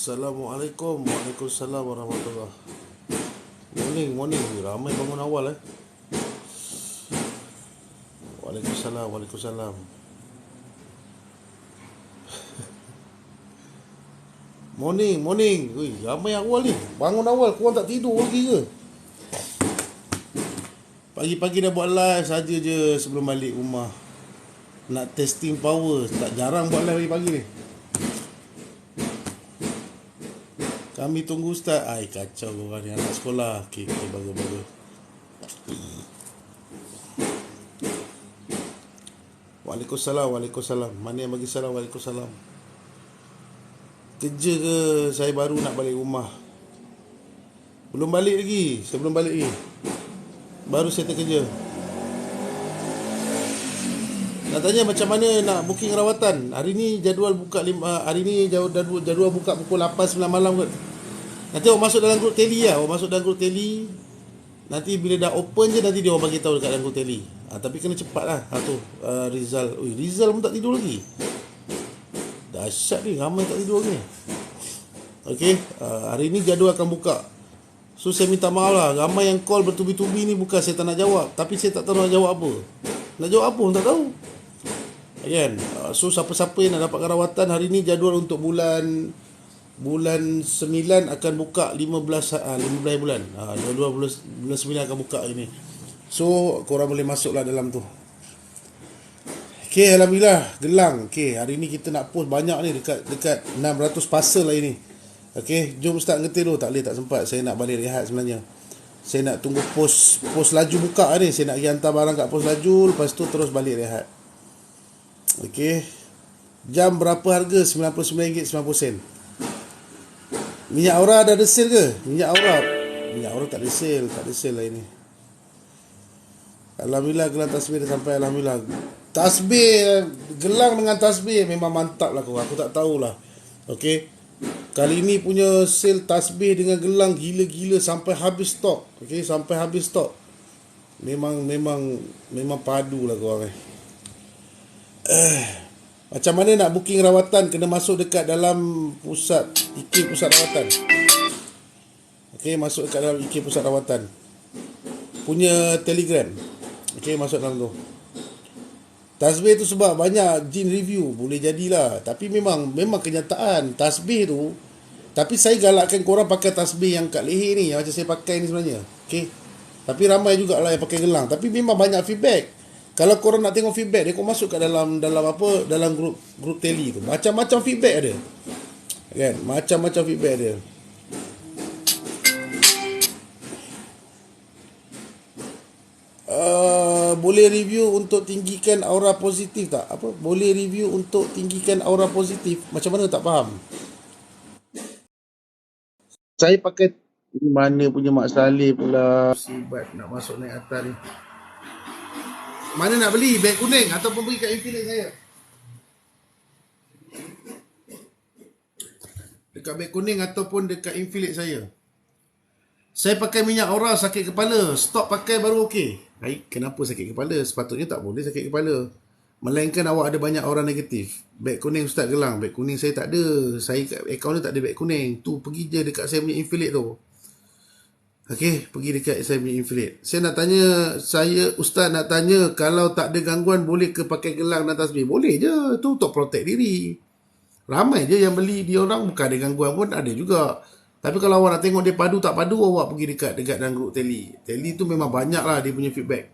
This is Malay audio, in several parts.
Assalamualaikum. Waalaikumsalam warahmatullahi. Morning, morning. Ramai bangun awal eh. Waalaikumsalam, waalaikumsalam. Morning, morning. Ui, ramai awal ni. Bangun awal, korang tak tidur lagi ke? Pagi-pagi dah buat live saja je sebelum balik rumah. Nak testing power. Tak jarang buat live pagi-pagi ni. Kami tunggu Ustaz. Ai, kacau korang ni anak sekolah. Okey, bagus-bagus. Waalaikumsalam, waalaikumsalam. Mana yang bagi salam? Waalaikumsalam. Kerja ke saya baru nak balik rumah? Belum balik lagi. Saya belum balik lagi. Baru settle kerja. Nak tanya macam mana nak booking rawatan? Hari ni jadual buka hari ni jadual buka pukul 8 9 malam kot. Nanti awak masuk dalam grup tele lah. Awak masuk dalam grup tele. Nanti bila dah open je nanti dia orang bagi tahu dekat dalam grup tele. Tapi kena cepat lah. Rizal. Ui, Rizal pun tak tidur lagi. Dahsyat ni, ramai tak tidur lagi. Okey, hari ni jadual akan buka. So saya minta maaf lah. Ramai yang call bertubi-tubi ni bukan saya tak nak jawab. Tapi saya tak tahu nak jawab apa. Nak jawab apa pun tak tahu. Kan? So siapa-siapa yang nak dapatkan rawatan hari ni jadual untuk bulan 9 akan buka 15 bulan. Bulan 9 akan buka ini. So korang boleh masuklah dalam tu. Okey, alhamdulillah gelang. Okey, hari ni kita nak post banyak ni dekat 600 parcel lah ini. Okey, jom start ngetil dulu. Tak boleh, tak sempat. Saya nak balik rehat sebenarnya. Saya nak tunggu pos laju buka ni. Saya nak pergi hantar barang kat pos laju, lepas tu terus balik rehat. Okey. Jam berapa harga? RM99.90. Minyak aura dah ada sale ke? Minyak aura tak ada sale lah ini. Alhamdulillah gelang tasbih dah sampai. Alhamdulillah. Tasbih, gelang dengan tasbih memang mantap lah korang. Aku tak tahulah. Okey. Kali ni punya sale tasbih dengan gelang gila-gila sampai habis stok. Okey, sampai habis stok. Memang padu lah korang. Macam mana nak booking rawatan? Kena masuk dekat dalam pusat rawatan. Okey, masuk dekat dalam IK pusat rawatan punya Telegram. Okey, masuk dalam tu. Tasbih tu sebab banyak jin review, boleh jadilah. Tapi memang kenyataan tasbih tu. Tapi saya galakkan korang pakai tasbih yang kat leher ni, yang macam saya pakai ni sebenarnya. Okey. Tapi ramai jugalah yang pakai gelang. Tapi memang banyak feedback. Kalau korang nak tengok feedback dia, korang masuk kat dalam grup tele tu. Macam-macam feedback ada. Kan? Macam-macam feedback ada. Boleh review untuk tinggikan aura positif tak? Boleh review untuk tinggikan aura positif. Macam mana tak faham? Saya pakai mana punya Mak Saleh pula. Sibat nak masuk naik atas ni. Mana nak beli? Beg kuning ataupun pergi kat Infinite saya? Dekat beg kuning ataupun dekat Infinite saya. Saya pakai minyak aura sakit kepala. Stop pakai baru okey. Baik, kenapa sakit kepala? Sepatutnya tak boleh sakit kepala. Melainkan awak ada banyak aura negatif. Beg kuning Ustaz gelang. Beg kuning saya tak ada. Saya kat akaun ni tak ada beg kuning. Tu pergi je dekat saya punya Infinite tu. Okey, pergi dekat saya punya Infinite. Saya Ustaz nak tanya, kalau tak ada gangguan boleh ke pakai gelang dan tasbih? Boleh je, tu untuk protect diri. Ramai je yang beli dia orang bukan ada gangguan pun ada juga. Tapi kalau awak nak tengok dia padu tak padu, awak pergi dekat dalam grup tele. Tele tu memang banyak lah dia punya feedback.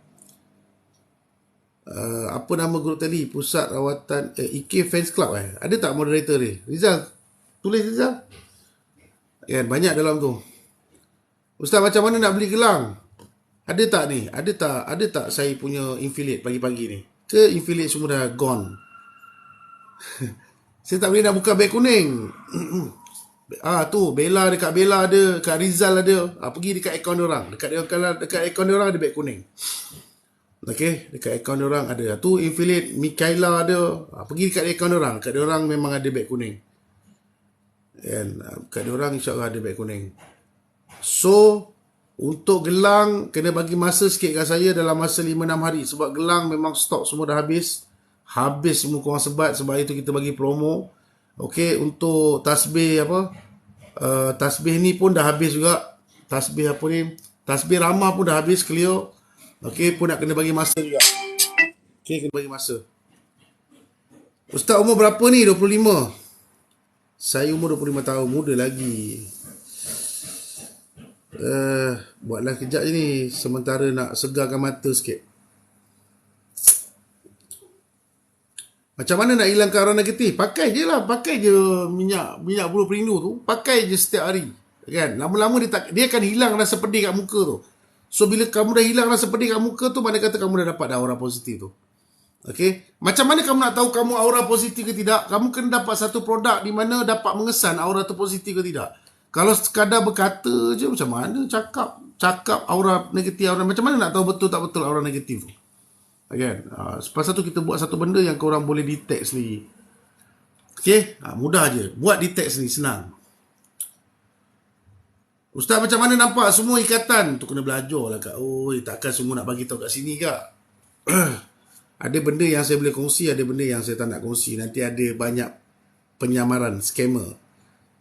Apa nama grup tele? Pusat Rawatan IK Fans Club Ada tak moderator dia? Rizal. Tulis Rizal. Kan banyak dalam tu. Ustaz macam mana nak beli gelang? Ada tak ni? Ada tak saya punya Infinite pagi-pagi ni? Ke Infinite semua dah gone? Saya tak boleh nak buka beg kuning. Tu Bella, dekat Bella ada, dekat Rizal ada. Pergi dekat akaun diorang. Dekat akaun diorang ada beg kuning. Okey, dekat akaun diorang ada. Tu Infinite Mikaela ada. Pergi dekat akaun diorang. Dekat diorang memang ada beg kuning. Dan dekat diorang insya-Allah ada beg kuning. So, untuk gelang, kena bagi masa sikit kat saya dalam masa 5-6 hari. Sebab gelang memang stok semua dah habis. Habis semua korang sebab itu kita bagi promo. Okey, untuk tasbih Tasbih ni pun dah habis juga. Tasbih apa ni? Tasbih ramah pun dah habis, clear. Okey, pun nak kena bagi masa juga. Okey, kena bagi masa. Ustaz umur berapa ni? 25. Saya umur 25 tahun, muda lagi. Buatlah kejap je ni, sementara nak segarkan mata sikit. Macam mana nak hilangkan aura negatif? Pakai je lah, pakai je minyak bulu perindu tu, pakai je setiap hari. Kan? Lama-lama dia akan hilang rasa pedih kat muka tu. So bila kamu dah hilang rasa pedih kat muka tu, mana kata kamu dah dapat aura positif tu. Okey, macam mana kamu nak tahu kamu aura positif ke tidak? Kamu kena dapat satu produk di mana dapat mengesan aura tu positif ke tidak. Kalau sekadar berkata je, macam mana cakap aura negatif, macam mana nak tahu betul tak betul aura negatif tu? Kan? Lepas tu kita buat satu benda yang korang boleh detect sendiri. Okey, mudah je. Buat detect sendiri, senang. Ustaz, macam mana nampak semua ikatan? Tu kena belajar lah kak. Takkan semua nak bagi tahu kat sini kak. Ada benda yang saya boleh kongsi, ada benda yang saya tak nak kongsi. Nanti ada banyak penyamaran, scammer.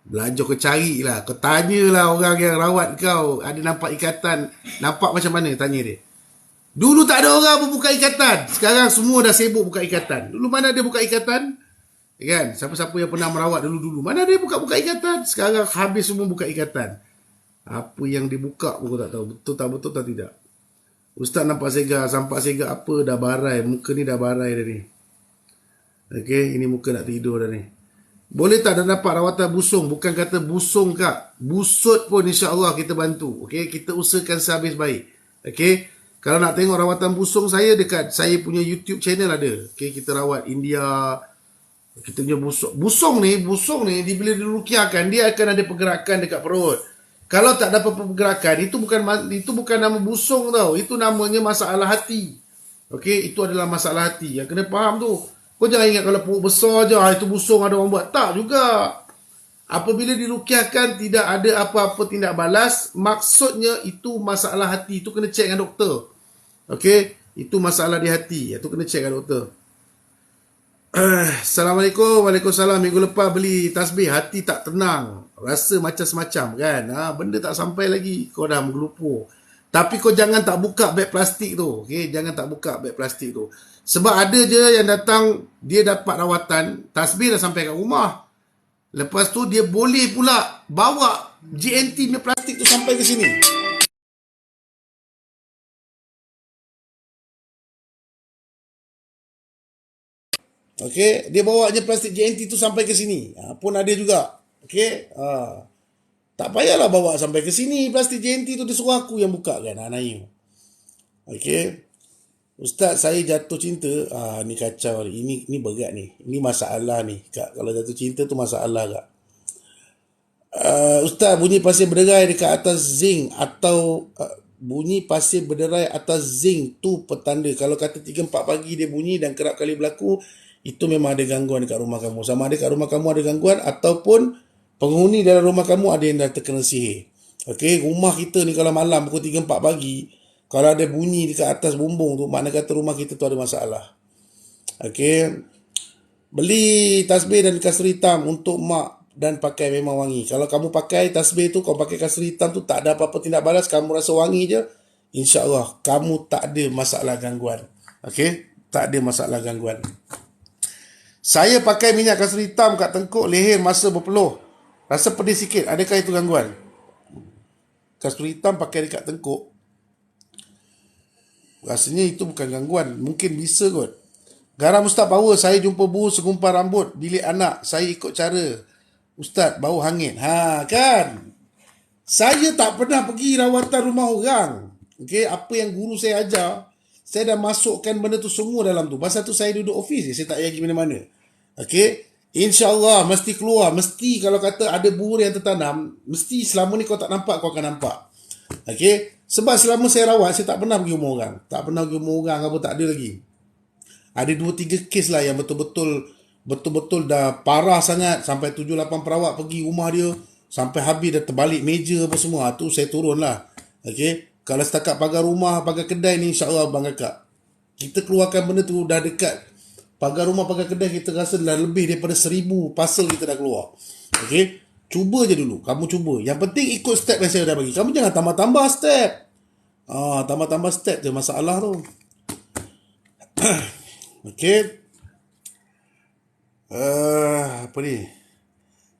Belajar kau carilah. Kau tanyalah orang yang rawat kau. Ada nampak ikatan, nampak macam mana? Tanya dia. Dulu tak ada orang pun buka ikatan. Sekarang semua dah sibuk buka ikatan. Dulu mana ada buka ikatan? Kan? Siapa-siapa yang pernah merawat dulu-dulu, mana ada buka-buka ikatan? Sekarang habis semua buka ikatan. Apa yang dibuka pun kau tak tahu. Betul tak tidak. Ustaz nampak segar. Sampak segar apa? Dah barai. Muka ni dah barai dah ni. Okey, ini muka nak tidur dah ni. Boleh tak dah dapat rawatan busung? Bukan kata busung kak. Busut pun insya-Allah kita bantu. Okey, kita usahakan sehabis baik. Okey. Kalau nak tengok rawatan busung saya dekat saya punya YouTube channel ada. Okey, kita rawat India. Kita punya busung. Busung ni bila dirukiahkan dia akan ada pergerakan dekat perut. Kalau tak dapat pergerakan, itu bukan nama busung tau. Itu namanya masalah hati. Okey, itu adalah masalah hati. Yang kena faham tu. Kau jangan ingat kalau perut besar je, itu busung ada orang buat. Tak juga. Apabila dirukiahkan tidak ada apa-apa tindak balas, maksudnya itu masalah hati. Itu kena cek dengan doktor. Okey, itu masalah di hati. Itu kena cek dengan doktor. Assalamualaikum. Waalaikumsalam. Minggu lepas beli tasbih, hati tak tenang, rasa macam semacam kan. Benda tak sampai lagi, kau dah menggelupur. Tapi kau jangan tak buka beg plastik tu. Okey, jangan tak buka beg plastik tu. Sebab ada je yang datang, dia dapat rawatan, tasbih dah sampai kat rumah. Lepas tu dia boleh pula bawa GNT punya plastik tu sampai ke sini. Okey, dia bawa je plastik GNT tu sampai ke sini. Pun ada juga. Okey, tak payahlah bawa sampai ke sini plastik GNT tu, dia suruh aku yang buka kan. Nayu. Okey. Ustaz, saya jatuh cinta. Ni kacau ni. Ini berat ni. Ini masalah ni. Kak, kalau jatuh cinta tu masalah kak. Ustaz, bunyi pasir berderai dekat atas zinc atau bunyi pasir berderai atas zinc tu petanda. Kalau kata 3-4 pagi dia bunyi dan kerap kali berlaku, itu memang ada gangguan dekat rumah kamu. Sama ada kat rumah kamu ada gangguan ataupun penghuni dalam rumah kamu ada yang dah terkena sihir. Okey, rumah kita ni kalau malam pukul 3-4 pagi, kalau ada bunyi dekat atas bumbung tu, makna kata rumah kita tu ada masalah. Okey. Beli tasbih dan kasut hitam untuk mak dan pakai memang wangi. Kalau kamu pakai tasbih tu, kau pakai kasut hitam tu, tak ada apa-apa tindak balas, kamu rasa wangi je, insya-Allah kamu tak ada masalah gangguan. Okey? Tak ada masalah gangguan. Saya pakai minyak kasut hitam kat tengkuk, leher masa berpeluh. Rasa pedih sikit. Adakah itu gangguan? Kasut hitam pakai dekat tengkuk, rasanya itu bukan gangguan. Mungkin bisa kot. Garam Ustaz power. Saya jumpa buru segumpal rambut bilik anak. Saya ikut cara Ustaz, bau hangit. Kan? Saya tak pernah pergi rawatan rumah orang. Okey, apa yang guru saya ajar, saya dah masukkan benda tu semua dalam tu. Pasal tu saya duduk office je, saya tak pergi mana-mana. Okey, InsyaAllah mesti keluar. Mesti kalau kata ada buru yang tertanam, mesti selama ni kau tak nampak, kau akan nampak. Okey, sebab selama saya rawat, saya tak pernah pergi rumah orang. Tak pernah pergi rumah orang apa, tak ada lagi. Ada 2-3 kes lah yang betul-betul dah parah sangat. Sampai 7-8 perawat pergi rumah dia, sampai habis dah terbalik meja apa semua. Tu saya turun lah. Okey, kalau setakat pagar rumah, pagar kedai ni, insyaAllah bang kakak, kita keluarkan benda tu dah dekat. Pagar rumah, pagar kedai kita rasa dah lebih daripada 1000 parcel kita dah keluar. Okey, Cuba je dulu. Kamu cuba. Yang penting ikut step yang saya dah bagi. Kamu jangan tambah-tambah step. Tambah-tambah step je masalah tu. Okey. Apa ni?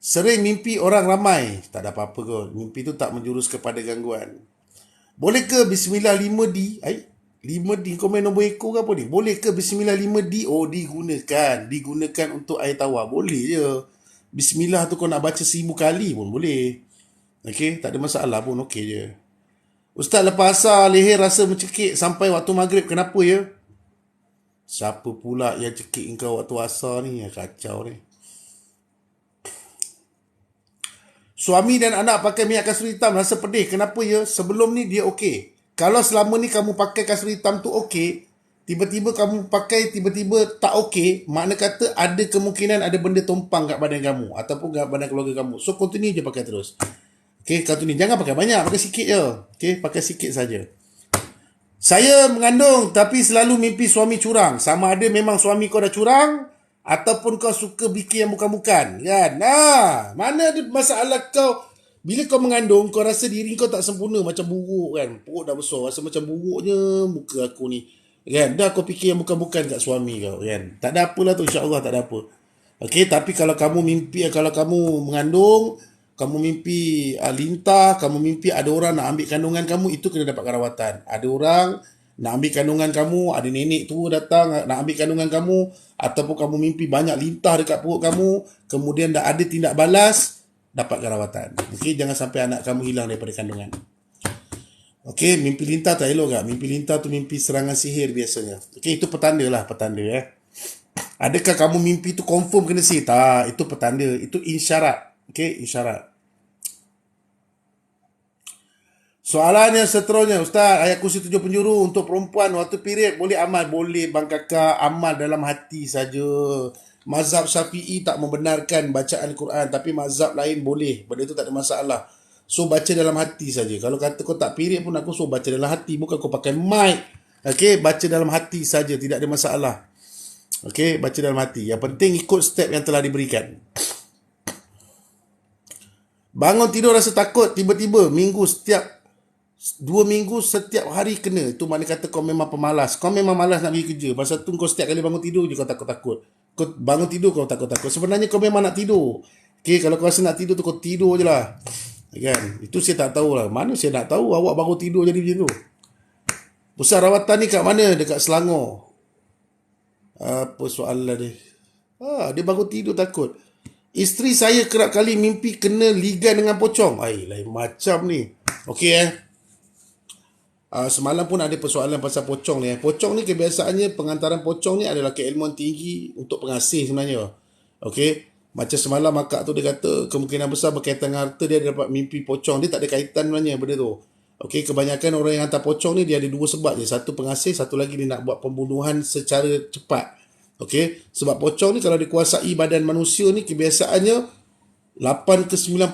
Sering mimpi orang ramai. Tak ada apa-apa kot. Mimpi tu tak menjurus kepada gangguan. Boleh ke Bismillah 5D? 5D kau main nombor ekor ke apa ni? Boleh ke Bismillah 5D? Oh, digunakan. Digunakan untuk air tawar. Boleh je. Bismillah tu kau nak baca 1000 kali pun boleh. Okey, tak ada masalah pun. Okey je. Ustaz, lepas asar leher rasa mencekik sampai waktu maghrib. Kenapa ya? Siapa pula yang cekik engkau waktu asar ni? Kacau ni. Suami dan anak pakai minyak kasut hitam rasa pedih. Kenapa ya? Sebelum ni dia okey. Kalau selama ni kamu pakai kasut hitam tu okey, tiba-tiba kamu pakai tiba-tiba tak okey, makna kata ada kemungkinan ada benda tumpang kat badan kamu ataupun kat badan keluarga kamu. So continue je pakai terus. Okey, continue. Jangan pakai banyak, pakai sikit je. Okey, pakai sikit saja. Saya mengandung tapi selalu mimpi suami curang. Sama ada memang suami kau dah curang ataupun kau suka bikin yang bukan-bukan, kan? Mana ada masalah kau bila kau mengandung, kau rasa diri kau tak sempurna macam buruk, kan? Perut dah besar, rasa macam buruknya muka aku ni, kan? Dah kau fikir yang bukan-bukan kat suami kau, kan? Tak ada apalah tu, insya-Allah tak ada apa. Okey, tapi kalau kamu mimpi, kalau kamu mengandung, kamu mimpi lintah, kamu mimpi ada orang nak ambil kandungan kamu, itu kena dapat rawatan. Ada orang nak ambil kandungan kamu, ada nenek tu datang nak ambil kandungan kamu, ataupun kamu mimpi banyak lintah dekat perut kamu, kemudian dah ada tindak balas, dapatkan rawatan. Okey, jangan sampai anak kamu hilang daripada kandungan. Okey, mimpi lintah tak elok tak? Mimpi lintah tu mimpi serangan sihir biasanya. Okey, itu petanda lah, petanda Adakah kamu mimpi tu confirm kena sihir? Tak, itu petanda, itu isyarat. Okey, isyarat. Soalan yang seterusnya, Ustaz, ayat kursi 7 penjuru untuk perempuan waktu period boleh amal? Boleh bang kakak, amal dalam hati saja. Mazhab Syafi'i tak membenarkan bacaan Quran, tapi mazhab lain boleh. Benda itu tak ada masalah. So baca dalam hati saja. Kalau kata kau tak period pun aku suruh baca dalam hati, bukan kau pakai mic. Okey, baca dalam hati saja, tidak ada masalah. Okey, baca dalam hati. Yang penting ikut step yang telah diberikan. Bangun tidur rasa takut tiba-tiba 2 minggu setiap hari kena. Itu makna kata kau memang pemalas. Kau memang malas nak pergi kerja. Pasal tu kau setiap kali bangun tidur je kau takut-takut. Kau bangun tidur kau takut-takut. Sebenarnya kau memang nak tidur. Okay, kalau kau rasa nak tidur tu kau tidur je lah. Kan? Itu saya tak tahu lah. Mana saya nak tahu awak baru tidur jadi macam tu. Pusat rawatan ni kat mana? Dekat Selangor. Apa soalan dia? Dia bangun tidur takut. Isteri saya kerap kali mimpi kena ligan dengan pocong. Lain macam ni. Okey semalam pun ada persoalan pasal pocong ni. Pocong ni kebiasaannya, pengantaran pocong ni adalah keilmuan tinggi untuk pengasih sebenarnya. Okey, macam semalam akak tu dia kata kemungkinan besar berkaitan dengan harta, dia dapat mimpi pocong. Dia tak ada kaitan sebenarnya benda tu. Okey, kebanyakan orang yang hantar pocong ni dia ada 2 sebab je. Satu pengasih, satu lagi dia nak buat pembunuhan secara cepat. Okey, sebab pocong ni kalau dikuasai badan manusia ni kebiasaannya 8 ke 90%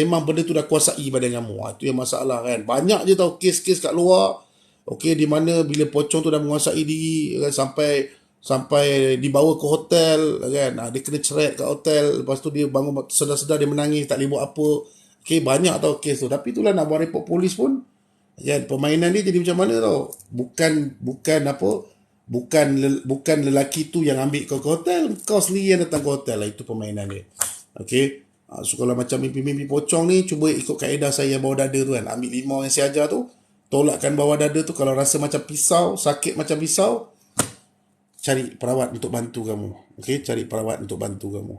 memang benda tu dah kuasai badan kamu. Itu yang masalah, kan. Banyak je tau kes-kes kat luar. Okey, di mana bila pocong tu dah menguasai diri, kan, sampai dibawa ke hotel, kan. Dia kena ceret kat hotel, lepas tu dia bangun sedar-sedar dia menangis, tak boleh buat apa. Okey, banyak tau kes tu. Tapi itulah nak buat report polis pun, kan, permainan dia jadi macam mana tau. Bukan lelaki tu yang ambil kau ke hotel, kau sendiri yang datang ke hotel lah. Itu permainan dia. Okey. So kalau macam mimpi-mimpi pocong ni, cuba ikut kaedah saya yang bawah dada tu, kan. Ambil limau yang saya ajar tu, tolakkan bawah dada tu. Kalau rasa macam pisau, sakit macam pisau, cari perawat untuk bantu kamu. Okey, cari perawat untuk bantu kamu.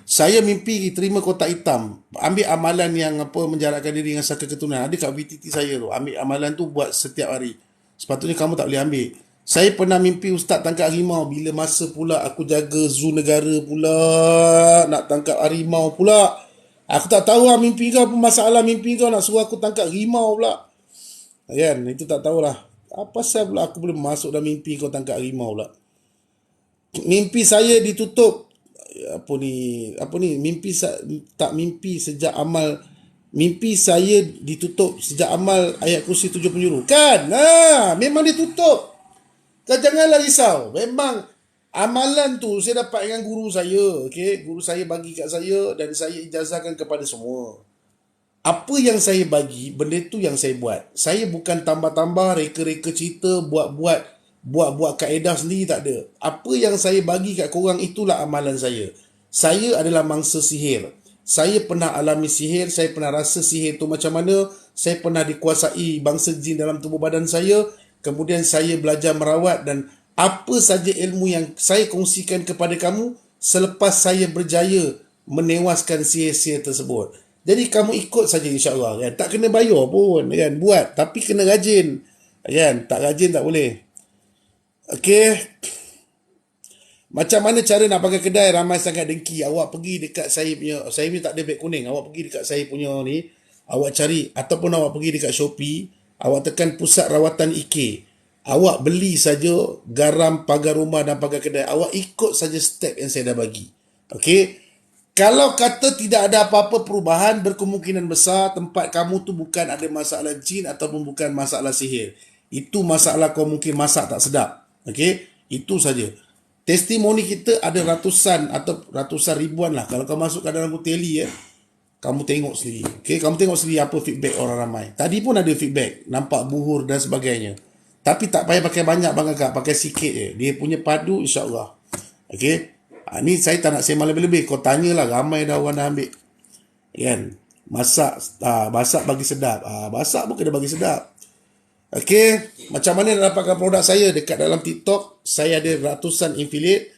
Saya mimpi terima kotak hitam. Ambil amalan yang menjarakkan diri dengan saka keturunan. Ada kat VTT saya tu. Ambil amalan tu buat setiap hari. Sepatutnya kamu tak boleh ambil. Saya pernah mimpi ustaz tangkap harimau. Bila masa pula aku jaga zoo negara pula, nak tangkap harimau pula. Aku tak tahu lah mimpi kau apa masalah mimpi kau nak suruh aku tangkap harimau pula. Kan, itu tak tahulah. Apa pasal pula aku boleh masuk dalam mimpi kau tangkap harimau pula. Mimpi saya ditutup. Mimpi sejak amal. Mimpi saya ditutup sejak amal ayat kursi 7 penjuru. Kan? Memang ditutup. Kau janganlah risau. Memang Amalan tu saya dapat dengan guru saya. Okay? Guru saya bagi kat saya dan saya ijazahkan kepada semua. Apa yang saya bagi, benda tu yang saya buat. Saya bukan tambah-tambah, reka-reka cerita, buat-buat kaedah sendiri, tak ada. Apa yang saya bagi kat korang, itulah amalan saya. Saya adalah mangsa sihir. Saya pernah alami sihir, saya pernah rasa sihir tu macam mana, saya pernah dikuasai bangsa jin dalam tubuh badan saya, kemudian saya belajar merawat dan apa saja ilmu yang saya kongsikan kepada kamu selepas saya berjaya menewaskan sihir-sihir tersebut. Jadi kamu ikut saja insya-Allah kan. Tak kena bayar pun kan, buat tapi kena rajin. Kan? Tak rajin tak boleh. Okey. Macam mana cara nak pakai kedai ramai sangat dengki? Awak pergi dekat saya punya tak ada beg kuning. Awak pergi dekat saya punya ni, awak cari ataupun awak pergi dekat Shopee, awak tekan pusat rawatan IK. Awak beli saja garam pagar rumah dan pagar kedai. Awak ikut saja step yang saya dah bagi. Okey? Kalau kata tidak ada apa-apa perubahan, berkemungkinan besar tempat kamu tu bukan ada masalah jin ataupun bukan masalah sihir. Itu masalah kau mungkin masak tak sedap. Okey? Itu saja. Testimoni kita ada ratusan atau ratusan ribuan lah. Kalau kau masuk ke dalam teli kamu tengok sendiri. Okey, kamu tengok sendiri apa feedback orang ramai. Tadi pun ada feedback, nampak buhur dan sebagainya. Tapi tak payah pakai banyak bang kakak, pakai sikit je. Dia punya padu insya-Allah. Okey. Ni saya tak nak sembang lebih-lebih. Kau tanyalah, ramai dah orang dah ambil. Kan? Masak bagi sedap. Masak pun kena bagi sedap. Okey, macam mana nak dapatkan produk saya dekat dalam TikTok? Saya ada ratusan affiliate.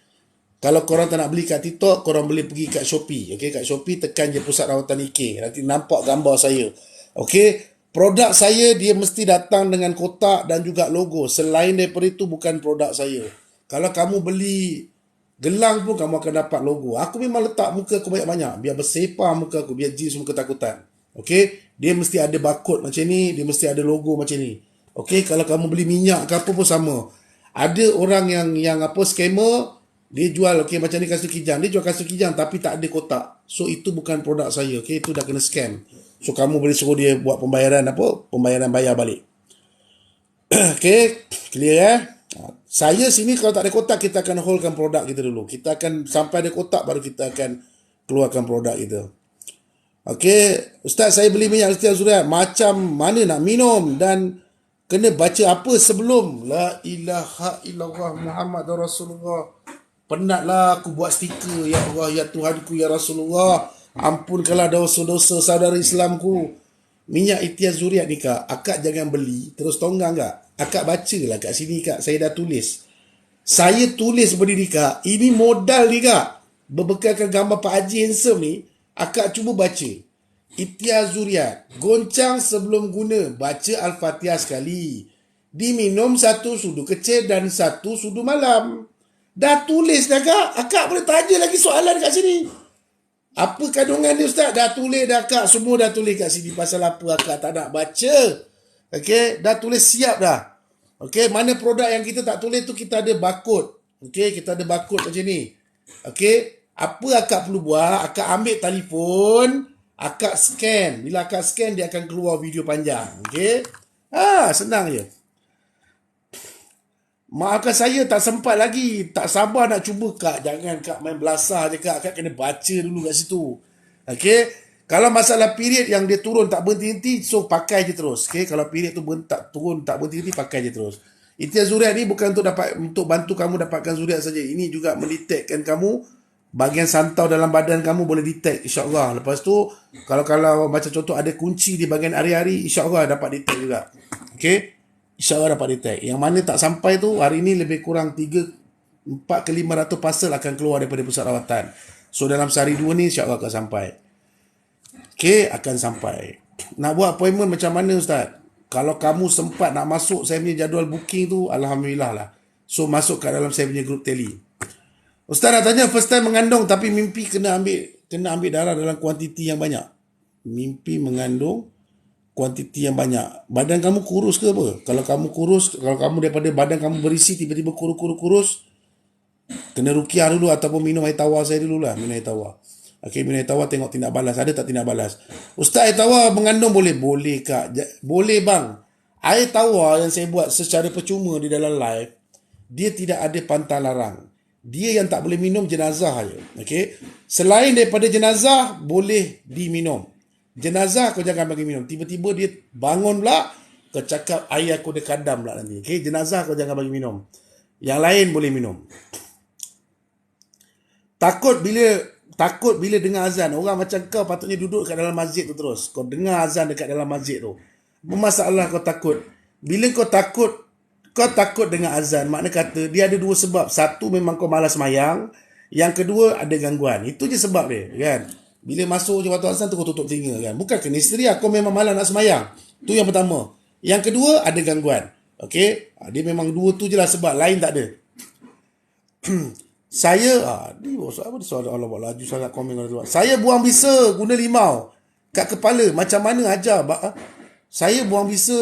Kalau korang tak nak beli kat TikTok, korang boleh pergi kat Shopee. Okey, kat Shopee tekan je pusat rawatan IK. Nanti nampak gambar saya. Okey, produk saya dia mesti datang dengan kotak dan juga logo. Selain daripada itu bukan produk saya. Kalau kamu beli gelang pun kamu akan dapat logo. Aku memang letak muka aku banyak-banyak. Biar bersepah muka aku. Biar jin semua ketakutan. Okey, dia mesti ada barcode macam ni. Dia mesti ada logo macam ni. Okey, kalau kamu beli minyak ke apa pun sama. Ada orang yang scammer, dia jual macam ni kasut kijang. Dia jual kasut kijang tapi tak ada kotak. So itu bukan produk saya. Okey, itu dah kena scam. So kamu boleh suruh dia buat pembayaran bayar balik. Okey, clear Saya sini kalau tak ada kotak kita akan holdkan produk kita dulu. Kita akan sampai ada kotak baru kita akan keluarkan produk kita. Okey, Ustaz saya beli minyak Siti Azuriat. Macam mana nak minum dan kena baca apa sebelum? La ilaha illallah Muhammad Rasulullah. Penatlah aku buat stiker. Ya Allah, ya Tuhanku, ya Rasulullah. Ampunkanlah dosa-dosa saudara Islamku. Minyak Ikhtiar Zuriat ni kak, akak jangan beli terus tonggang kak. Akak bacalah kat sini kak, saya dah tulis. Saya tulis berdiri kak, ini modal ni kak. Berbekalkan gambar Pak Haji Handsome ni, akak cuba baca. Ikhtiar Zuriat, goncang sebelum guna, baca Al-Fatihah sekali. Diminum 1 sudu kecil dan 1 sudu malam. Dah tulis dah kak, akak boleh tanya lagi soalan kat sini. Apa kandungan dia Ustaz? Dah tulis dah kak, semua dah tulis kat sini. Pasal apa akak tak nak baca? Okey, dah tulis siap dah. Okey, mana produk yang kita tak tulis tu kita ada barcode. Okey, kita ada barcode macam ni. Okey, apa akak perlu buat? Akak ambil telefon, akak scan. Bila akak scan dia akan keluar video panjang. Okey? Senang je. Maafkan saya tak sempat lagi. Tak sabar nak cuba kak. Jangan kak main belasah je kak. Kak kena baca dulu kat situ. Okey. Kalau masalah period yang dia turun tak berhenti-henti, so pakai je terus. Okey. Kalau period tu turun tak berhenti-henti, pakai je terus. Ikhtiar Zuriat ni bukan untuk bantu kamu dapatkan zuriat saja. Ini juga mendetekkan kamu bahagian santau dalam badan kamu boleh detect insya-Allah. Lepas tu kalau macam contoh ada kunci di bahagian hari-hari, insya-Allah dapat detect juga. Okey. InsyaAllah dapat detect. Yang mana tak sampai tu, hari ni lebih kurang 4 ke 500 parcel akan keluar daripada pusat rawatan. So dalam sehari 2 ni insyaAllah akan sampai. Okay, akan sampai. Nak buat appointment macam mana Ustaz? Kalau kamu sempat nak masuk saya punya jadual booking tu, Alhamdulillah lah. So masuk kat dalam saya punya group tele. Ustaz nak tanya, first time mengandung tapi mimpi kena ambil darah dalam kuantiti yang banyak. Mimpi mengandung kuantiti yang banyak. Badan kamu kurus ke apa? Kalau kamu daripada badan kamu berisi tiba-tiba kurus, kena rukiah dulu ataupun minum air tawar saya dulu lah. Minum air tawar. Okey, minum air tawar tengok tindak balas. Ada tak tindak balas? Ustaz, air tawar mengandung boleh? Boleh kak. Boleh bang. Air tawar yang saya buat secara percuma di dalam live, dia tidak ada pantang larang. Dia yang tak boleh minum jenazah je. Okey. Selain daripada jenazah boleh diminum. Jenazah kau jangan bagi minum. Tiba-tiba dia bangun pula, kau cakap air aku dia kadam pula nanti. Okey, jenazah kau jangan bagi minum. Yang lain boleh minum. Takut bila dengar azan. Orang macam kau patutnya duduk kat dalam masjid tu terus. Kau dengar azan dekat dalam masjid tu. Apa masalah kau takut? Bila kau takut dengan azan, makna kata dia ada dua sebab. Satu, memang kau malas mayang. Yang kedua, ada gangguan. Itu je sebab dia, kan? Bila masuk je waktu azan tu kau tutup telinga, kan? Bukan kena isteri, kau memang malas nak semayang. Tu yang pertama. Yang kedua, ada gangguan. Okey? Dia memang dua tu je lah sebab. Lain tak ada. Apa dia soal Allah buat laju sangat komen orang. Saya buang bisa guna limau kat kepala. Macam mana ajar? Saya buang bisa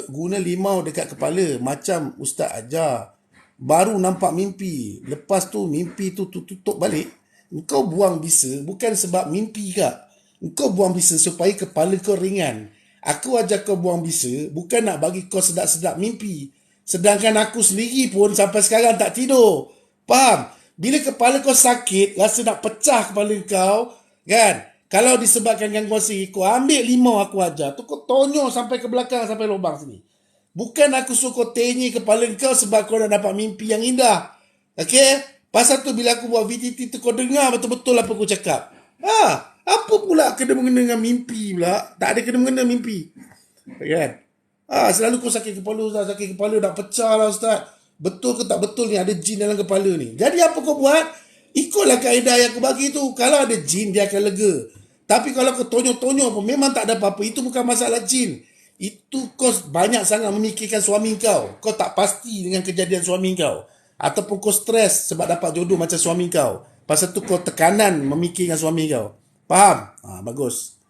guna limau dekat kepala. Macam Ustaz ajar. Baru nampak mimpi. Lepas tu mimpi tu tutup balik. Engkau buang bisa bukan sebab mimpi kak. Engkau buang bisa supaya kepala kau ringan. Aku ajar kau buang bisa bukan nak bagi kau sedap-sedap mimpi. Sedangkan aku sendiri pun sampai sekarang tak tidur. Faham? Bila kepala kau sakit, rasa nak pecah kepala kau, kan? Kalau disebabkan gangguan sihir, kau ambil limau aku ajar. Tu kau tonyol sampai ke belakang, sampai lubang sini. Bukan aku suruh kau tenyi kepala kau sebab kau nak dapat mimpi yang indah. Okey? Pasal tu bila aku buat VTT tu, kau dengar betul-betul apa aku cakap. Apa pula kena-mengena dengan mimpi pula? Tak ada kena-mengena mimpi. Kan? Selalu kau sakit kepala, Ustaz. Sakit kepala nak pecah lah, Ustaz. Betul ke tak betul ni ada jin dalam kepala ni? Jadi apa kau buat? Ikutlah kaedah yang aku bagi tu. Kalau ada jin, dia akan lega. Tapi kalau kau tonyol-tonyol pun memang tak ada apa-apa. Itu bukan masalah jin. Itu kau banyak sangat memikirkan suami kau. Kau tak pasti dengan kejadian suami kau. Ataupun kau stres sebab dapat jodoh macam suami kau. Pasal tu kau tekanan memikirkan suami kau. Faham? Bagus.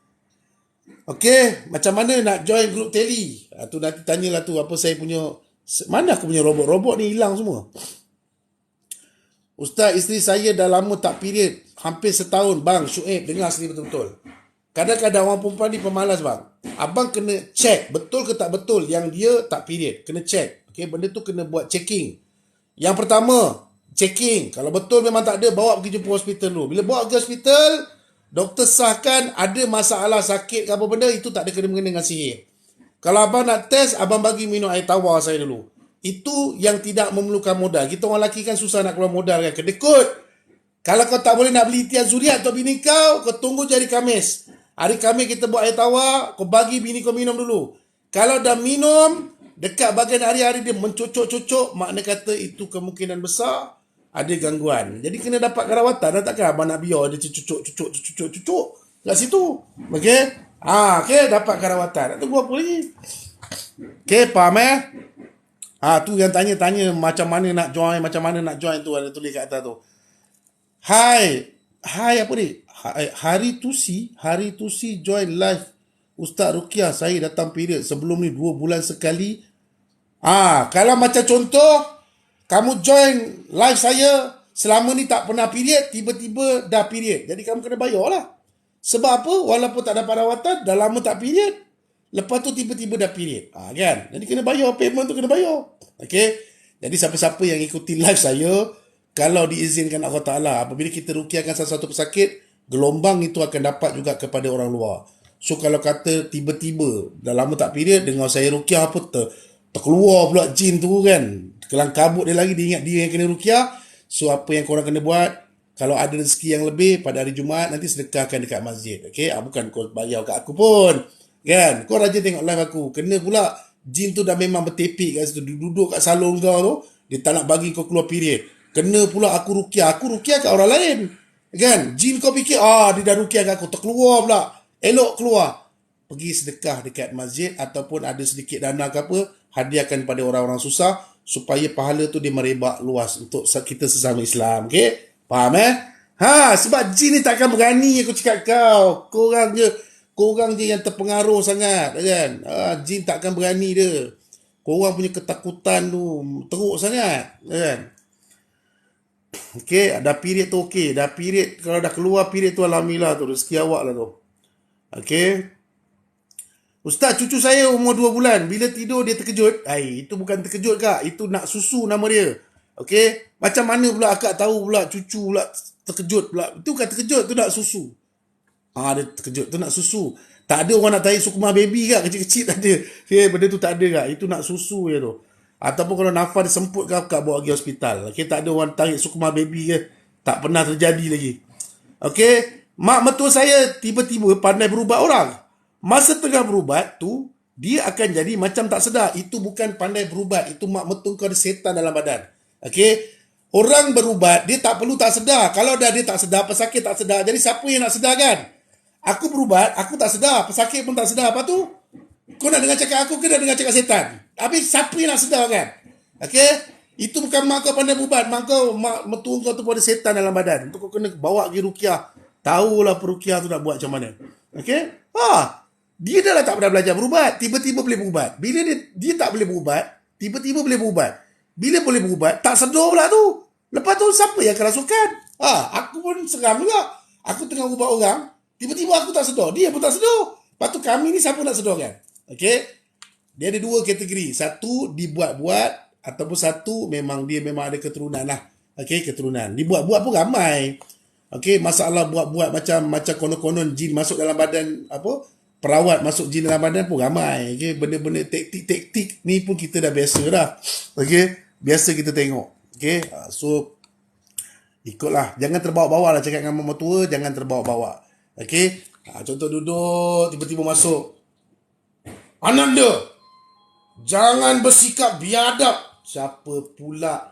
Okey, macam mana nak join grup tele? Tu nanti tanyalah tu apa saya punya. Mana aku punya robot ni hilang semua. Ustaz, isteri saya dah lama tak period. Hampir setahun. Bang, Syuib, dengar sini betul-betul. Kadang-kadang orang perempuan ni pemalas, bang. Abang kena check betul ke tak betul yang dia tak period. Kena check. Okay, benda tu kena buat checking. Yang pertama, checking. Kalau betul memang tak ada, bawa pergi jumpa hospital dulu. Bila bawa pergi hospital, doktor sahkan ada masalah sakit ke apa benda, itu tak ada kena-mengena dengan sihir. Kalau abang nak test, abang bagi minum air tawar saya dulu. Itu yang tidak memerlukan modal. Kita orang lelaki kan susah nak keluar modal kan. Kedekut. Kalau kau tak boleh nak beli itian zuriat untuk bini kau tunggu je hari Khamis. Hari Khamis kita buat air tawar, kau bagi bini kau minum dulu. Kalau dah minum, dekat bagian hari-hari dia mencocok-cocok, makna kata itu kemungkinan besar ada gangguan. Jadi kena dapat rawatan. Takkan abang nak biar dia cucuk kat situ. Okey? Okey, dapat rawatan. Nak tunggu apa lagi? Okey, faham tu yang tanya-tanya macam mana nak join tu ada tulis kat atas tu. Hai apa ni? Hari Tusi join live Ustaz Ruqyah. Saya datang period sebelum ni 2 bulan sekali. Kalau macam contoh kamu join live saya selama ni tak pernah period, tiba-tiba dah period. Jadi kamu kena bayar lah. Sebab apa? Walaupun tak dapat rawatan, dah lama tak period. Lepas tu tiba-tiba dah period. Kan? Jadi kena bayar. Payment tu kena bayar. Okay? Jadi siapa-siapa yang ikuti live saya, kalau diizinkan Allah Ta'ala, apabila kita rukiahkan sesuatu pesakit, gelombang itu akan dapat juga kepada orang luar. So kalau kata tiba-tiba, dah lama tak period, dengar saya rukiah apa, terkeluar pula jin tu kan. Kelang kabut dia lagi, dia ingat dia yang kena rukiah. So apa yang korang kena buat, kalau ada rezeki yang lebih pada hari Jumaat, nanti sedekahkan dekat masjid. Okay? Bukan kau bayar kat aku pun. Kan? Kau rajin tengok live aku. Kena pula jin tu dah memang bertepik kat situ. Duduk kat salon kau tu. Dia tak nak bagi kau keluar period. Kena pula aku rukiah. Aku rukiah kat orang lain. Kan? Jin kau fikir, dia dah rukiah kat aku. Terkeluar pula. Elok keluar. Pergi sedekah dekat masjid ataupun ada sedikit dana ke apa, hadiahkan pada orang-orang susah supaya pahala tu dia merebak luas untuk kita sesama Islam. Okay? Faham sebab jin ni takkan berani aku cakap kau. Korang je yang terpengaruh sangat kan. Jin takkan berani dia. Korang punya ketakutan tu teruk sangat kan. Okey, dah period tu okey. Dah period, kalau dah keluar period tu alhamdulillah tu, rezeki awak lah tu. Okey. Ustaz, cucu saya umur 2 bulan. Bila tidur dia terkejut. Itu bukan terkejut kak. Itu nak susu nama dia. Okey, macam mana pula akak tahu pula cucu pula terkejut pula. Itu kan terkejut tu nak susu. Dia terkejut tu nak susu. Tak ada orang nak tarik sukma baby kak, kecil-kecil tak ada. Benda tu tak ada kak. Itu nak susu je tu. Ataupun kalau nafas dia semput kak bawa pergi hospital. Okey, tak ada orang tarik sukma baby ke. Tak pernah terjadi lagi. Okey, mak mertua saya tiba-tiba pandai berubat orang. Masa tengah berubat tu, dia akan jadi macam tak sedar. Itu bukan pandai berubat. Itu mak mertua kau ada setan dalam badan. Okey, orang berubat, dia tak perlu tak sedar. Kalau dah dia tak sedar, pesakit tak sedar. Jadi siapa yang nak sedarkan? Aku berubat, aku tak sedar. Pesakit pun tak sedar. Apa tu? Kau nak dengar cakap aku ke nak dengar cakap setan? Habis siapa yang nak sedar kan? Okey? Itu bukan mak kau pandai berubat. Mak mertua kau tu pun ada setan dalam badan. Untuk kau kena bawa pergi rukiah. Tahulah perukiah tu nak buat macam mana. Okey? Dia dah lah tak pernah belajar berubat. Tiba-tiba boleh berubat. Bila dia tak boleh berubat, tiba-tiba boleh berubat. Bila boleh berubat, tak sedar pula tu. Lepas tu siapa yang kerasukan? Aku pun seram juga. Aku tengah ubat orang, tiba-tiba aku tak sedar. Dia pun tak sedar. Lepas tu kami ni siapa nak sedarkan? Okey? Dia ada dua kategori. Satu, dibuat-buat. Ataupun satu, memang ada keturunan lah. Okey, keturunan. Dibuat-buat pun ramai. Okey, masalah buat-buat macam konon-konon jin masuk dalam badan, perawat masuk jin dalam badan pun ramai. Okey, benda-benda taktik-taktik ni pun kita dah biasa dah. Okey, biasa kita tengok. Okey, so ikutlah. Jangan terbawa-bawa lah cakap dengan mama tua, jangan terbawa-bawa. Okey, contoh duduk, tiba-tiba masuk. Ananda, jangan bersikap biadab. Siapa pula?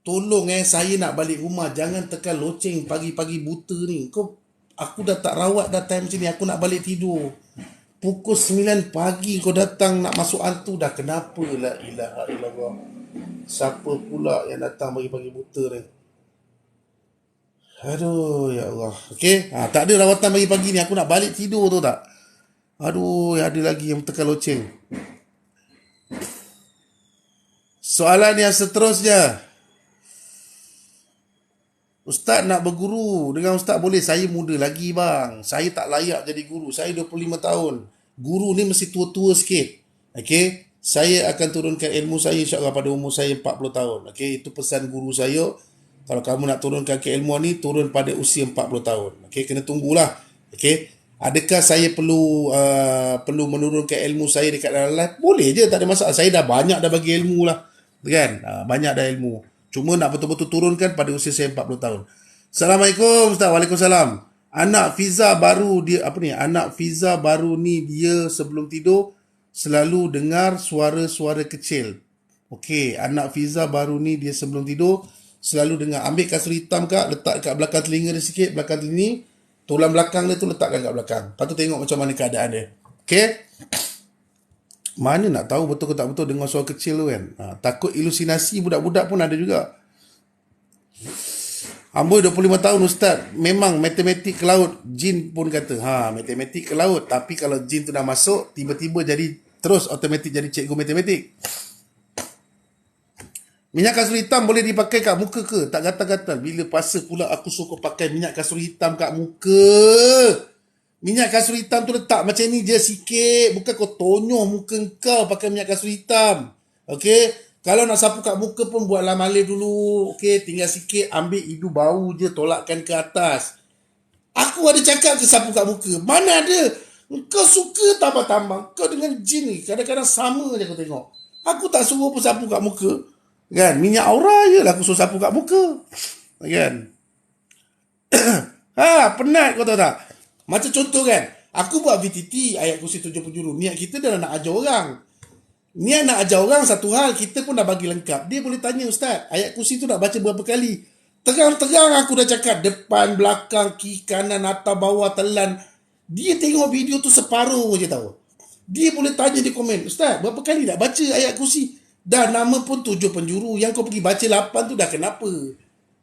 Tolong saya nak balik rumah. Jangan tekan loceng pagi-pagi buta ni. Aku dah tak rawat dah time macam ni. Aku nak balik tidur. Pukul 9 pagi kau datang nak masuk hantu dah. Kenapa? La ilaha illallah. Siapa pula yang datang pagi-pagi buta ni? Aduh, ya Allah. Okey, tak ada rawatan pagi-pagi ni. Aku nak balik tidur tu tak? Aduh, ada lagi yang tekan loceng. Soalan yang seterusnya. Ustaz nak berguru dengan Ustaz boleh? Saya muda lagi bang. Saya tak layak jadi guru. Saya 25 tahun. Guru ni mesti tua-tua sikit. Okey. Saya akan turunkan ilmu saya insyaAllah pada umur saya 40 tahun. Okey. Itu pesan guru saya. Kalau kamu nak turunkan keilmuan ni, turun pada usia 40 tahun. Okey. Kena tunggulah. Okey. Adakah saya perlu menurunkan ilmu saya dekat dalam live? Boleh je, tak ada masalah. Saya dah banyak dah bagi ilmu lah. Kan? Banyak dah ilmu. Cuma nak betul-betul turunkan pada usia saya 40 tahun. Assalamualaikum Ustaz. Waalaikumsalam. Anak Fiza baru ni dia sebelum tidur selalu dengar suara-suara kecil. Okey, anak Fiza baru ni dia sebelum tidur selalu dengar. Ambil kasut hitam kak, letak kat belakang telinga dia sikit, belakang telinga. Tulang belakang dia tu letakkan kat belakang. Lepas tu tengok macam mana keadaan dia. Okey? Mana nak tahu betul ke tak betul dengar suara kecil tu kan. Takut ilusinasi budak-budak pun ada juga. Amboi 25 tahun Ustaz. Memang matematik ke laut. Jin pun kata matematik ke laut. Tapi kalau jin tu dah masuk, tiba-tiba jadi terus automatik jadi cikgu matematik. Minyak kasut hitam boleh dipakai kat muka ke? Tak gatal-gatal. Bila puasa pula aku suka pakai minyak kasut hitam kat muka. Minyak kasut hitam tu letak macam ni je sikit. Bukan kau tonyoh muka kau pakai minyak kasut hitam. Okey? Kalau nak sapu kat muka pun buatlah malih dulu. Okey? Tinggal sikit. Ambil hidung bau je. Tolakkan ke atas. Aku ada cakap ke sapu kat muka? Mana ada? Kau suka tambah-tambah. Kau dengan jin ni. Kadang-kadang sama je kau tengok. Aku tak suruh pun sapu kat muka. Kan? Minyak aura je lah aku suruh sapu kat muka. Kan? Penat kau tahu tak? Macam contoh kan, aku buat VTT ayat kursi 70 juru. Niat kita dah nak ajar orang. Niat nak ajar orang satu hal, kita pun dah bagi lengkap. Dia boleh tanya, Ustaz, ayat kursi tu nak baca berapa kali? Terang-terang aku dah cakap, depan, belakang, kiri, kanan, atas, bawah, telan. Dia tengok video tu separuh je tahu. Dia boleh tanya di komen, Ustaz, berapa kali nak baca ayat kursi? Dah nama pun 7 penjuru. Yang kau pergi baca 8 tu dah kenapa?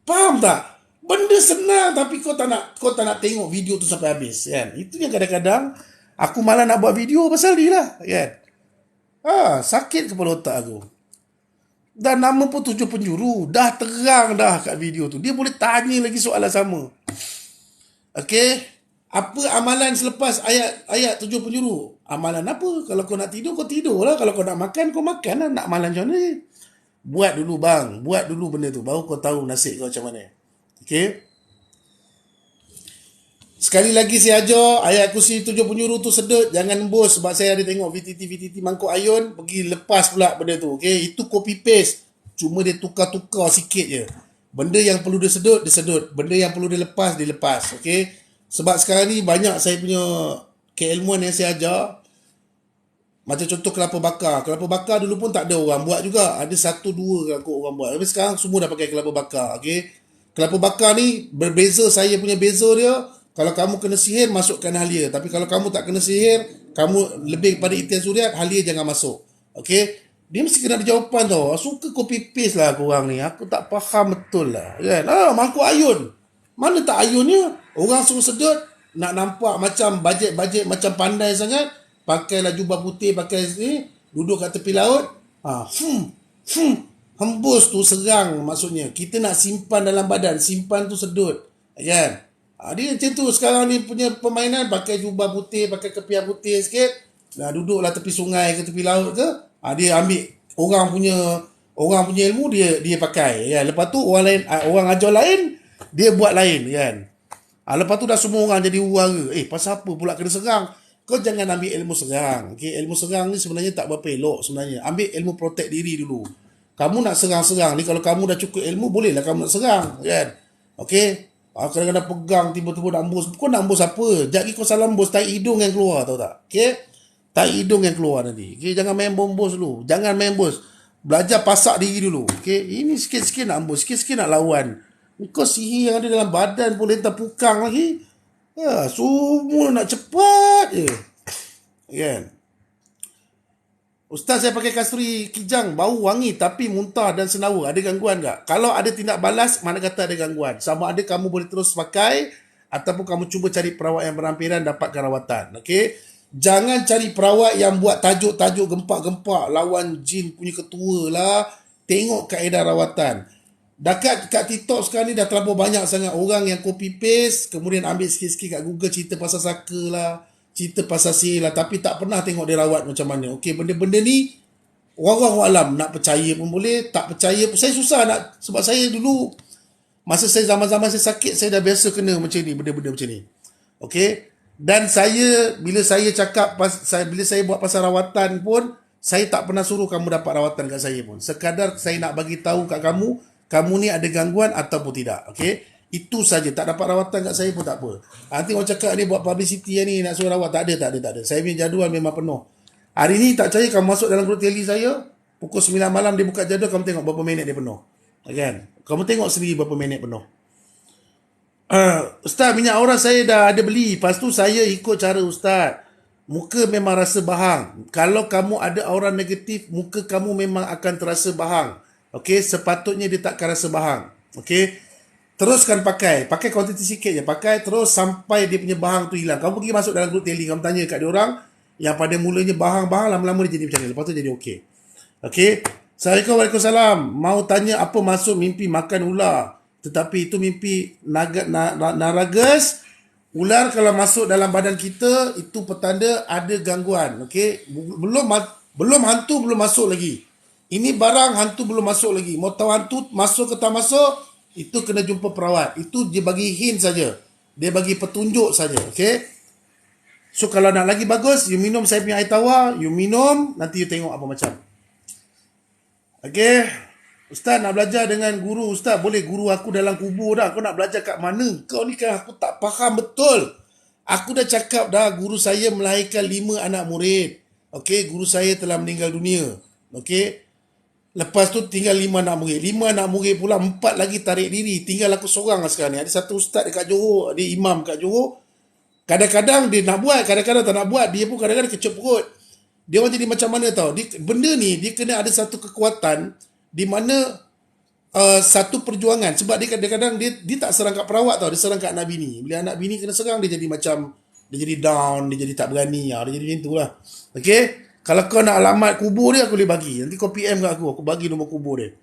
Faham tak? Benda senang tapi kau tak nak tengok video tu sampai habis kan. Itu yang kadang-kadang aku malah nak buat video pasal dia lah kan. Sakit kepala otak aku. Dan nama pun 7 penjuru, dah terang dah kat video tu. Dia boleh tanya lagi soalan sama. Okey, apa amalan selepas ayat 7 penjuru? Amalan apa? Kalau kau nak tidur, kau tidur lah. Kalau kau nak makan, kau makan lah. Nak amalan macam ni. Buat dulu bang, buat dulu benda tu, baru kau tahu nasib kau macam mana. Okay. Sekali lagi saya ajar, ayat kursi 7 penyuruh tu sedut, jangan embus sebab saya ada tengok VTT mangkuk ayun, pergi lepas pula benda tu. Okay, itu copy paste. Cuma dia tukar-tukar sikit je. Benda yang perlu dia sedut. Benda yang perlu dia lepas. Okay. Sebab sekarang ni banyak saya punya keilmuan yang saya ajar. Macam contoh kelapa bakar. Kelapa bakar dulu pun tak ada orang buat juga. Ada satu dua kot orang buat. Tapi sekarang semua dah pakai kelapa bakar. Okay. Kelapa bakar ni berbeza, saya punya beza dia. Kalau kamu kena sihir, masukkan halia. Tapi kalau kamu tak kena sihir, kamu lebih pada ikhtiar suriat, halia jangan masuk. Okay. Dia mesti kena ada jawapan tau. Suka copy paste lah korang ni. Aku tak faham betul lah. Kan? Mangkuk ayun. Mana tak ayunnya? Orang suruh sedut. Nak nampak macam bajet-bajet macam pandai sangat. Pakailah jubah putih, pakai ni. Duduk kat tepi laut. Hembus tu serang maksudnya. Kita nak simpan dalam badan. Simpan tu sedut. Kan? Dia macam tu sekarang ni punya permainan. Pakai jubah putih, pakai kepiah putih sikit. Duduklah tepi sungai ke tepi laut ke. Dia ambil orang punya ilmu dia pakai. Kan? Lepas tu orang ajar lain, dia buat lain. Kan? Lepas tu dah semua orang jadi huru-hara. Pasal apa pula kena serang? Kau jangan ambil ilmu serang. Okay? Ilmu serang ni sebenarnya tak berapa elok sebenarnya. Ambil ilmu protect diri dulu. Kamu nak serang-serang ni, kalau kamu dah cukup ilmu, bolehlah kamu nak serang. Kan? Okay? Kadang-kadang pegang, tiba-tiba nak ambus. Kau nak ambus apa? Sekejap lagi kau salah ambus, tai hidung yang keluar, tahu tak? Okay? Tai hidung yang keluar nanti. Okay? Jangan main bombos dulu. Jangan main bos. Belajar pasak diri dulu. Okay? Ini sikit-sikit nak ambus, sikit-sikit nak lawan. Kau sihir yang ada dalam badan boleh terpukang lagi. Semua nak cepat je. Kan? Ustaz, saya pakai kasturi kijang, bau wangi tapi muntah dan senawa. Ada gangguan tak? Kalau ada tindak balas, mana kata ada gangguan. Sama ada kamu boleh terus pakai ataupun kamu cuba cari perawat yang berhampiran dapatkan rawatan. Okay? Jangan cari perawat yang buat tajuk-tajuk gempak-gempak, lawan jin punya ketua lah. Tengok kaedah rawatan. Dekat kat TikTok sekarang ni dah terlalu banyak sangat orang yang copy paste, kemudian ambil sikit-sikit kat Google cerita pasal saka lah, cerita pasal sihir lah, tapi tak pernah tengok dia rawat macam mana. Okey, benda-benda ni orang alam nak percaya pun boleh, tak percaya pun. Saya susah nak, sebab saya dulu masa saya zaman-zaman saya sakit, saya dah biasa kena macam ni, benda-benda macam ni. Okey, dan saya bila saya cakap bila saya buat pasal rawatan pun, saya tak pernah suruh kamu dapat rawatan kat saya pun. Sekadar saya nak bagi tahu kat kamu ni ada gangguan ataupun tidak. Okey, itu saja. Tak dapat rawatan kat saya pun tak apa. Nanti orang cakap ni buat publicity ni nak suruh rawat. Tak ada. Saya punya jadual memang penuh. Hari ni tak percaya, kamu masuk dalam grup tele saya, pukul 9 malam dia buka jadual, kamu tengok berapa minit dia penuh. Kan? Kamu tengok sendiri berapa minit penuh. Ustaz, minyak aura saya dah ada beli. Lepas tu saya ikut cara Ustaz. Muka memang rasa bahang. Kalau kamu ada aura negatif, muka kamu memang akan terasa bahang. Okey, sepatutnya dia takkan rasa bahang. Okey, teruskan pakai kuantiti sikit je. Pakai terus sampai dia punya bahang tu hilang. Kamu pergi masuk dalam grup tele, kamu tanya kat dia orang yang pada mulanya bahang-bahang, lama-lama dia jadi macam ni. Lepas tu jadi okey. Okey, Assalamualaikum, Waalaikumsalam. Mau tanya apa maksud mimpi makan ular? Tetapi itu mimpi naragas. Ular kalau masuk dalam badan kita, itu petanda ada gangguan. Okey, belum hantu belum masuk lagi. Ini barang hantu belum masuk lagi. Mau tahu hantu masuk ke tak masuk, itu kena jumpa perawat. Itu dia bagi hint saja. Dia bagi petunjuk saja. Okay? So kalau nak lagi bagus, you minum saya punya air tawar. You minum, nanti you tengok apa macam. Okay? Ustaz, nak belajar dengan guru. Ustaz, boleh guru aku dalam kubur dah. Kau nak belajar kat mana? Kau ni kan aku tak faham betul. Aku dah cakap dah, guru saya melahirkan 5 anak murid. Okay? Guru saya telah meninggal dunia. Okay? Lepas tu tinggal 5 anak murid. 5 anak murid pula 4 lagi tarik diri. Tinggal aku seorang lah sekarang ni. Ada satu ustaz dekat Johor. Dia imam kat Johor. Kadang-kadang dia nak buat, kadang-kadang tak nak buat. Dia pun kadang-kadang kecup perut. Dia orang jadi macam mana tau. Benda ni dia kena ada satu kekuatan di mana satu perjuangan. Sebab dia kadang-kadang dia tak serang kat perawat tau. Dia serang kat anak bini. Bila anak bini kena serang, dia jadi macam, dia jadi down, dia jadi tak berani. Dia jadi macam tu lah. Okay? Kalau kau nak alamat kubur dia, aku boleh bagi. Nanti kau PM kat aku bagi nombor kubur dia.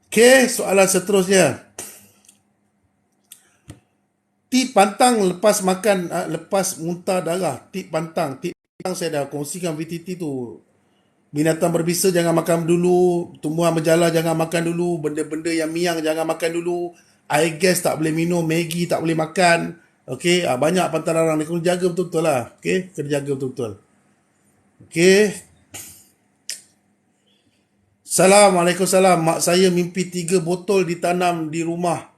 Okay, soalan seterusnya. Tip pantang lepas makan, lepas muntah darah. Tip pantang saya dah kongsikan VTT tu. Binatang berbisa jangan makan dulu, tumbuhan berjala jangan makan dulu, benda-benda yang miang jangan makan dulu, air gas tak boleh minum, Maggi tak boleh makan. Okey, banyak pantang larang ni, kena jaga betul-betul lah. Okey, kena jaga betul-betul. Okey. Assalamualaikum salam. Mak saya mimpi 3 botol ditanam di rumah.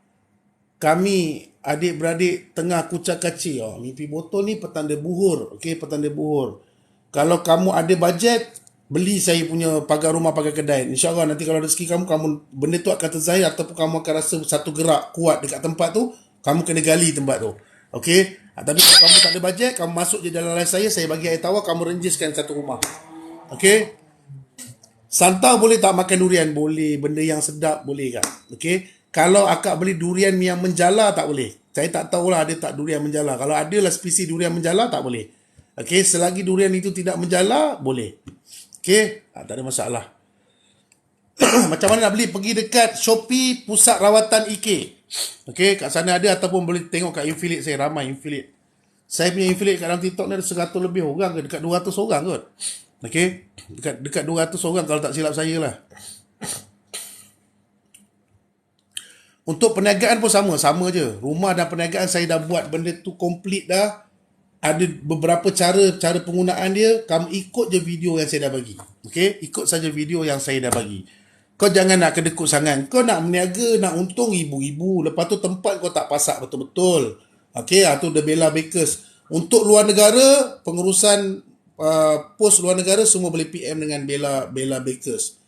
Kami adik-beradik tengah kucak kacir. Mimpi botol ni petanda buhur. Okey, petanda buhur. Kalau kamu ada bajet, beli saya punya pagar rumah, pagar kedai. InsyaAllah nanti kalau rezeki kamu benda tu akan terzahir ataupun kamu akan rasa satu gerak kuat dekat tempat tu, kamu kena gali tempat tu. Okey? Tapi kalau kamu tak ada bajet, kamu masuk je dalam live saya bagi air tawar, kamu renjiskan satu rumah. Okey? Santau boleh tak makan durian? Boleh. Benda yang sedap boleh kan? Okey? Kalau akak beli durian yang menjala tak boleh. Saya tak tahulah ada tak durian menjala. Kalau ada lah spesies durian menjala tak boleh. Okey, selagi durian itu tidak menjala, boleh. Okey, tak ada masalah. Macam mana nak beli? Pergi dekat Shopee Pusat Rawatan IK. Okey, kat sana ada ataupun boleh tengok kat affiliate saya, ramai affiliate. Saya punya affiliate kat dalam TikTok ni ada 100 lebih orang ke, dekat 200 orang kot. Okey, dekat 200 orang kalau tak silap saya lah. Untuk perniagaan pun sama je. Rumah dan perniagaan saya dah buat benda tu komplit dah. Ada beberapa cara penggunaan dia, kamu ikut je video yang saya dah bagi. Okey, ikut saja video yang saya dah bagi. Kau jangan nak kedekut sangat. Kau nak berniaga, nak untung ribu-ribu, lepas tu tempat kau tak pasak betul-betul. Okey, tu The Bella Bakers. Untuk luar negara, pengurusan pos luar negara semua boleh PM dengan Bella Bakers.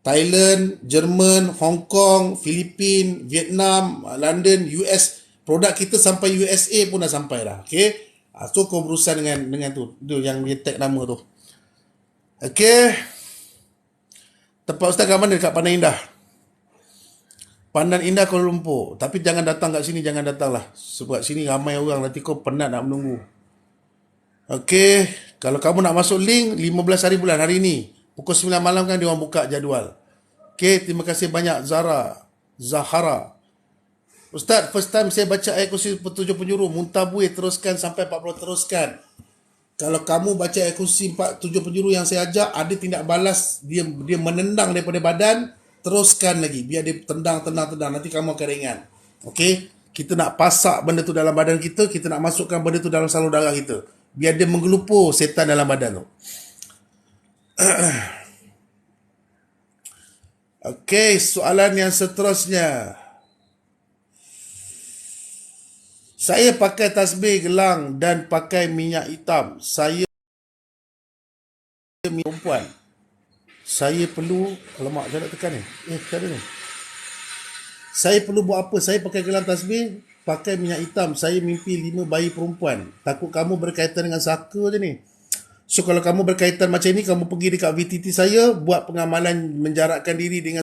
Thailand, Jerman, Hong Kong, Filipin, Vietnam, London, US. Produk kita sampai USA pun dah sampai dah. Okey. So kau berurusan dengan tu yang dia tag nama tu. Okey. Tempat Ustaz kat mana? Dekat Pandan Indah. Pandan Indah Kuala Lumpur. Tapi jangan datang kat sini, jangan datang lah. Sebab sini ramai orang, nanti kau penat nak menunggu. Okey. Kalau kamu nak masuk link 15 hari bulan hari ni. Pukul 9 malam kan dia orang buka jadual. Okey, terima kasih banyak Zahara. Ustaz, first time saya baca ayat kursi petujuh penjuru. Muntabuih teruskan sampai 40 teruskan. Kalau kamu baca ayat kursi 7 penjuru yang saya ajak, ada tindak balas, dia menendang daripada badan, teruskan lagi. Biar dia tendang. Nanti kamu akan ringan. Okey? Kita nak pasak benda tu dalam badan kita, kita nak masukkan benda tu dalam salur darah kita. Biar dia menggelupur setan dalam badan tu. Okey, soalan yang seterusnya. Saya pakai tasbih gelang dan pakai minyak hitam. Saya perempuan. Saya perlu... Alamak, saya nak tekan ni. Macam mana ni? Saya perlu buat apa? Saya pakai gelang tasbih, pakai minyak hitam. Saya mimpi 5 bayi perempuan. Takut kamu berkaitan dengan saka je ni. So, kalau kamu berkaitan macam ni, kamu pergi dekat VTT saya, buat pengamalan menjarakkan diri dengan